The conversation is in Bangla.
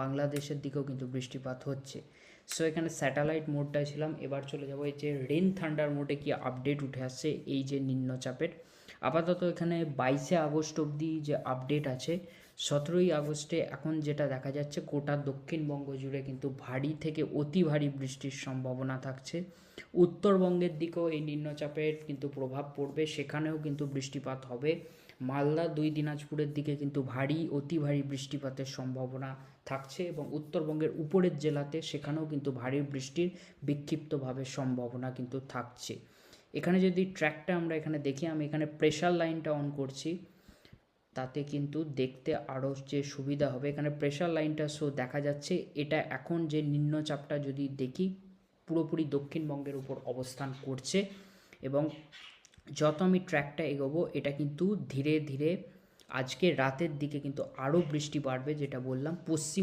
বাংলাদেশের দিকেও কিন্তু বৃষ্টিপাত হচ্ছে। সো এখানে স্যাটেলাইট মোডটায় ছিলাম, এবার চলে যাবো এই যে রেন থান্ডার মোডে কি আপডেট উঠে আসছে এই যে নিম্নচাপের। আপাতত এখানে 22শে আগস্ট অবধি যে আপডেট আছে, 17ই আগস্টে এখন যেটা দেখা যাচ্ছে গোটা দক্ষিণবঙ্গ জুড়ে কিন্তু ভারী থেকে অতি ভারী বৃষ্টির সম্ভাবনা থাকছে। উত্তরবঙ্গের দিকেও এই নিম্নচাপের কিন্তু প্রভাব পড়বে, সেখানেও কিন্তু বৃষ্টিপাত হবে। মালদা 2 দিনাজপুরের দিকে কিন্তু ভারী অতি ভারী বৃষ্টিপাতের সম্ভাবনা থাকছে এবং উত্তরবঙ্গের উপরের জেলাতে সেখানেও কিন্তু ভারী বৃষ্টির বিক্ষিপ্তভাবে সম্ভাবনা কিন্তু থাকছে। এখানে যদি ট্র্যাকটা আমরা এখানে দেখি, আমি এখানে প্রেশার লাইনটা অন করছি, তাতে কিন্তু দেখতে আরও যে সুবিধা হবে। এখানে প্রেশার লাইনটা দেখা যাচ্ছে, এটা এখন যে নিম্নচাপটা যদি দেখি পুরোপুরি দক্ষিণবঙ্গের উপর অবস্থান করছে এবং যত আমি ট্র্যাকটা এগোবো এটা কিন্তু ধীরে ধীরে আজকে রাতের দিকে কিন্তু আরও বৃষ্টি বাড়বে, যেটা বললাম পশ্চিম